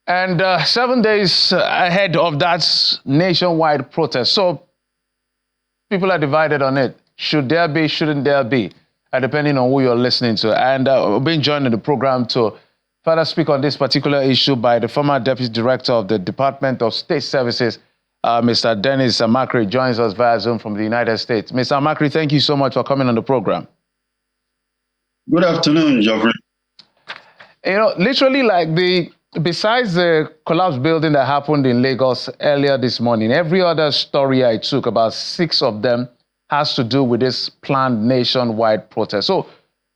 And 7 days ahead of that nationwide protest. So people are divided on it. Should there be, shouldn't there be? Depending on who you're listening to. And we're being joined in the program to further speak on this particular issue by the former Deputy Director of the Department of State Services, Mr. Dennis Amakri, joins us via Zoom from the United States. Mr. Amakri, thank you so much for coming on the program. Good afternoon, Geoffrey. You know, literally besides the collapsed building that happened in Lagos earlier this morning, every other story I took, about 6 of them, has to do with this planned nationwide protest. So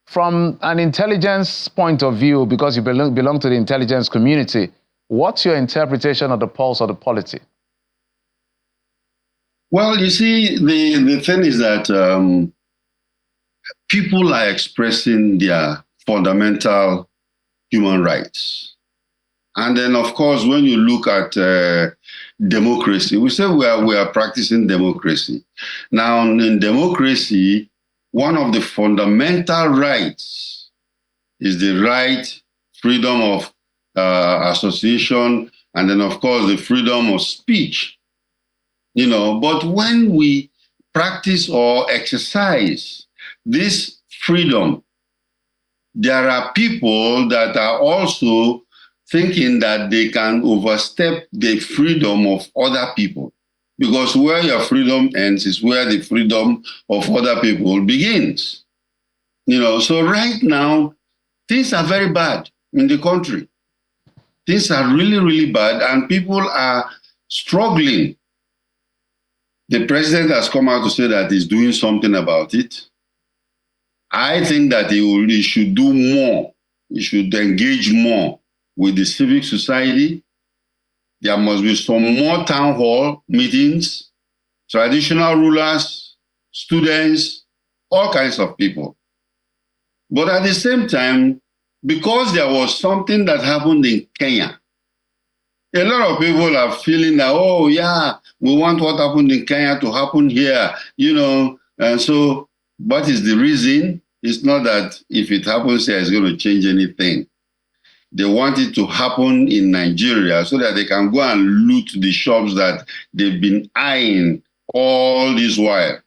from an intelligence point of view, because you belong to the intelligence community, what's your interpretation of the pulse of the polity? Well, you see, the thing is that people are expressing their fundamental human rights. And then, of course, when you look at democracy, we say we are practicing democracy. Now, in democracy, one of the fundamental rights is the right, freedom of association, and then, of course, the freedom of speech. You know, but when we practice or exercise this freedom, there are people that are also thinking that they can overstep the freedom of other people. Because where your freedom ends is where the freedom of other people begins. You know, so right now, things are very bad in the country. Things are really, really bad, and people are struggling. The president has come out to say that he's doing something about it. I think that he should do more. He should engage more with the civic society. There must be some more town hall meetings, traditional rulers, students, all kinds of people. But at the same time, because there was something that happened in Kenya, a lot of people are feeling that, oh yeah, we want what happened in Kenya to happen here, you know. And so what is the reason? It's not that if it happens here, it's going to change anything. They want it to happen in Nigeria so that they can go and loot the shops that they've been eyeing all this while,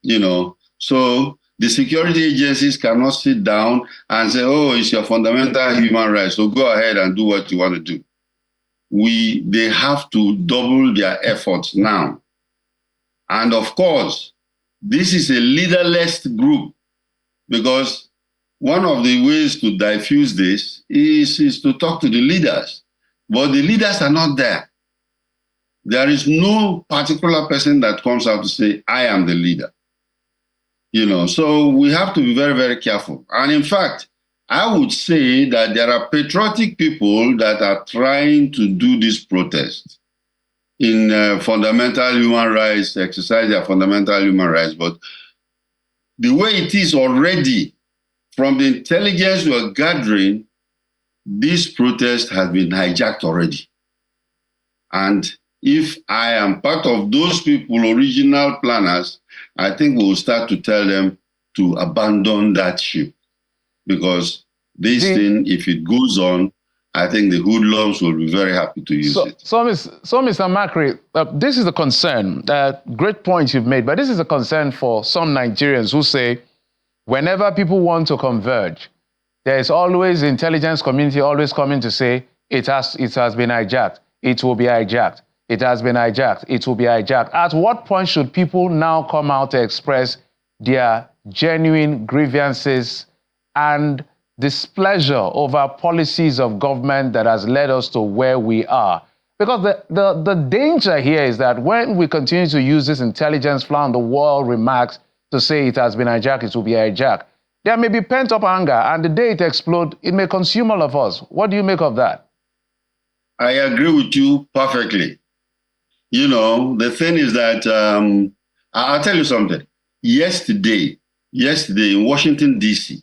you know. So the security agencies cannot sit down and say, oh, it's your fundamental human rights, so go ahead and do what you want to do. They have to double their efforts now. And of course, this is a leaderless group, because one of the ways to diffuse this is to talk to the leaders. But the leaders are not there. There is no particular person that comes out to say, I am the leader. You know, so we have to be very, very careful. And in fact, I would say that there are patriotic people that are trying to do this protest in fundamental human rights, exercise their fundamental human rights. But the way it is already, from the intelligence we are gathering, this protest has been hijacked already. And if I am part of those people, original planners, I think we'll start to tell them to abandon that ship. Because this thing, if it goes on, I think the hoodlums will be very happy to use it. So Mr. Makri, this is a concern. Great point you've made, but this is a concern for some Nigerians who say, whenever people want to converge, there is always the intelligence community always coming to say, it has been hijacked, it will be hijacked, it has been hijacked, it will be hijacked. At what point should people now come out to express their genuine grievances and displeasure over policies of government that has led us to where we are? Because the danger here is that when we continue to use this intelligence fly on the wall remarks to say it has been hijacked, it will be hijacked, there may be pent-up anger, and the day it explodes, it may consume all of us. What do you make of that? I agree with you perfectly. You know, the thing is that, I'll tell you something. Yesterday in Washington, D.C.,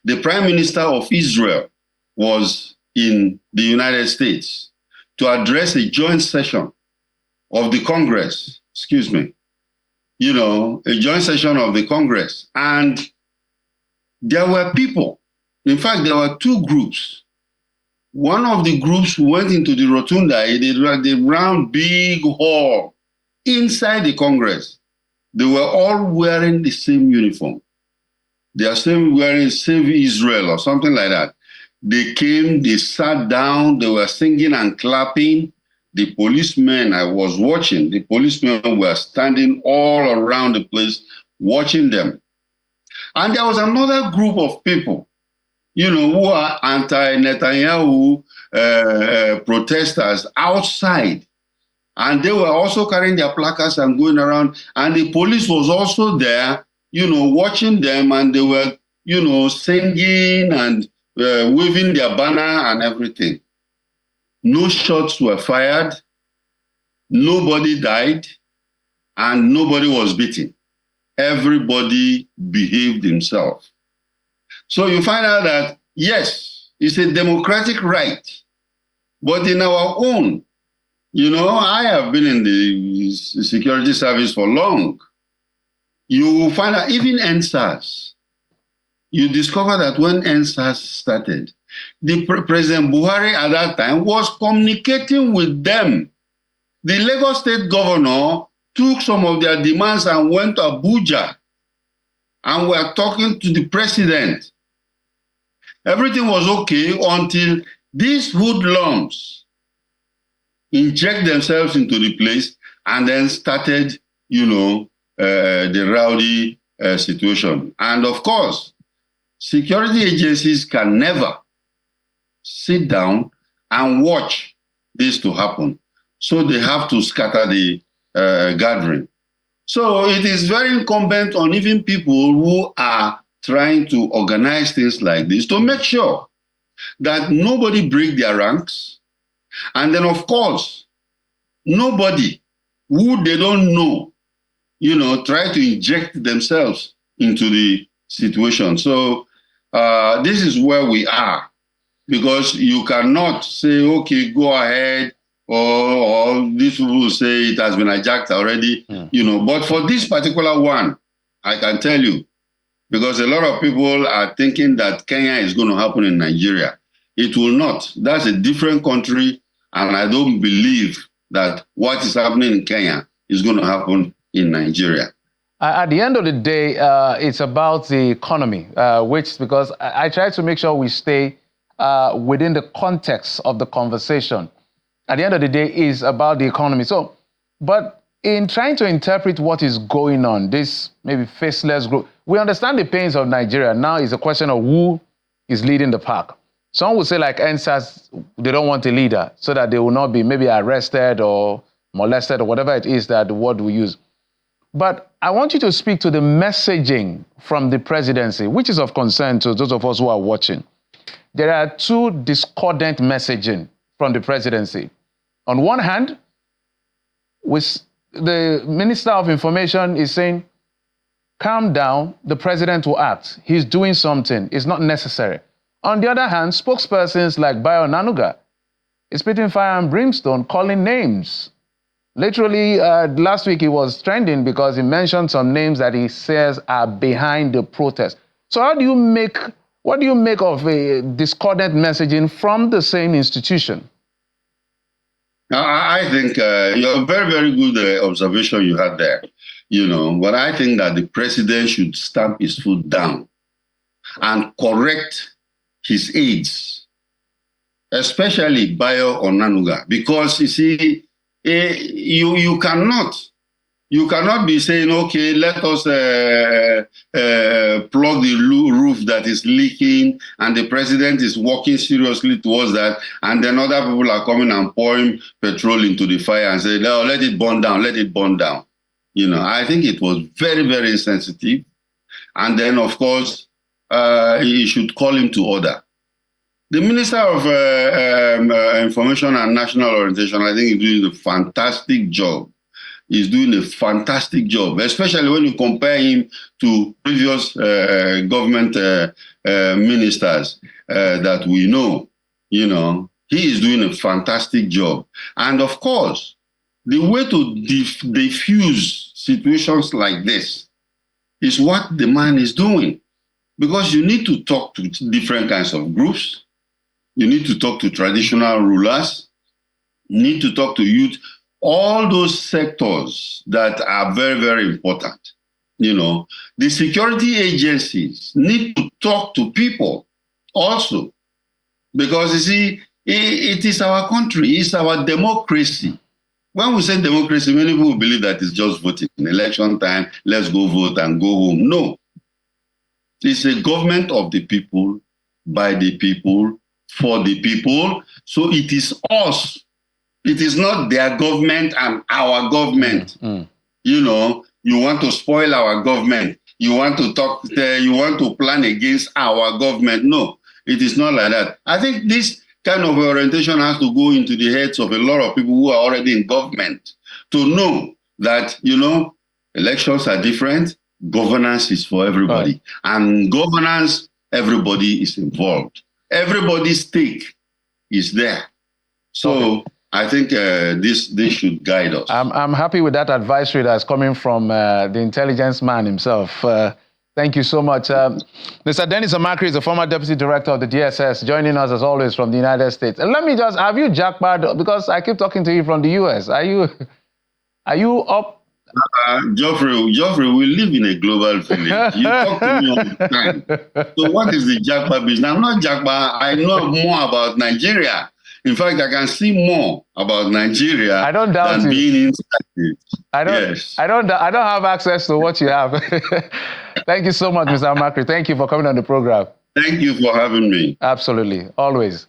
the Prime Minister of Israel was in the United States to address a joint session of the Congress, you know, a joint session of the Congress. And there were people, in fact, there were two groups One of the groups went into the rotunda, the round big hall inside the Congress. They were all wearing the same uniform. They are still wearing Save Israel or something like that. They came, they sat down, they were singing and clapping. The policemen, I was watching, the policemen were standing all around the place watching them. And there was another group of people, who are anti-Netanyahu protesters outside. And they were also carrying their placards and going around. And the police was also there, watching them. And they were, singing and waving their banner and everything. No shots were fired. Nobody died. And nobody was beaten. Everybody behaved himself. So you find out that, yes, it's a democratic right. But in our own, I have been in the security service for long. You will find out even NSAS. You discover that when NSAS started, the President Buhari at that time was communicating with them. The Lagos State governor took some of their demands and went to Abuja and were talking to the president. Everything was okay until these hoodlums inject themselves into the place and then started, the rowdy situation. And of course, security agencies can never sit down and watch this to happen. So they have to scatter the gathering. So it is very incumbent on even people who are trying to organize things like this to make sure that nobody break their ranks. And then, of course, nobody who they don't know, try to inject themselves into the situation. So this is where we are, because you cannot say, okay, go ahead, or these people say it has been hijacked already, But for this particular one, I can tell you, because a lot of people are thinking that Kenya is going to happen in Nigeria. It will not. That's a different country, and I don't believe that what is happening in Kenya is going to happen in Nigeria. At the end of the day, it's about the economy, because I try to make sure we stay within the context of the conversation. At the end of the day, it's about the economy. So, but in trying to interpret what is going on, this maybe faceless group, we understand the pains of Nigeria. Now it's a question of who is leading the pack. Some would say, like NSAS, they don't want a leader so that they will not be maybe arrested or molested or whatever it is that the word we use. But I want you to speak to the messaging from the presidency, which is of concern to those of us who are watching. There are two discordant messaging from the presidency. On one hand, the Minister of Information is saying, calm down, the president will act. He's doing something. It's not necessary. On the other hand, spokespersons like Bayo Nanuga is spitting fire and brimstone, calling names. Literally, last week he was trending because he mentioned some names that he says are behind the protest. So what do you make of a discordant messaging from the same institution? I think you're very, very good observation you had there. But I think that the president should stamp his foot down and correct his aides, especially Bayo Onanuga, because you see, you cannot be saying, okay, let us plug the roof that is leaking, and the president is working seriously towards that, and then other people are coming and pouring petrol into the fire and say, no, let it burn down, let it burn down. I think it was very, very insensitive. And then, of course, he should call him to order. The Minister of Information and National Orientation, I think, is doing a fantastic job. He's doing a fantastic job, especially when you compare him to previous government ministers that we know. He is doing a fantastic job. And of course, the way to diffuse situations like this is what the man is doing. Because you need to talk to different kinds of groups. You need to talk to traditional rulers. You need to talk to youth. All those sectors that are very, very important. The security agencies need to talk to people also, because you see, it is our country, it's our democracy. When we say democracy, many people believe that it's just voting. In election time, let's go vote and go home. No. It's a government of the people, by the people, for the people. So it is us. It is not their government and our government. You want to spoil our government. You want to talk there. You want to plan against our government. No, it is not like that. I think this kind of orientation has to go into the heads of a lot of people who are already in government to know that, elections are different. Governance is for everybody. Right. And governance, everybody is involved. Everybody's stake is there. So I think this should guide us. I'm happy with that advisory that's coming from the intelligence man himself. Thank you so much. Mr. Dennis Amakri is the former deputy director of the DSS, joining us as always from the United States. And let me just, have you jackpot? Because I keep talking to you from the US. Are you up? Geoffrey, we live in a global village. You talk to me all the time. So what is the jackpot business? I'm not jackpot. I know more about Nigeria. In fact, I can see more about Nigeria than being inside it. I don't have access to what you have. Thank you so much, Mr. Amakri. Thank you for coming on the program. Thank you for having me. Absolutely. Always.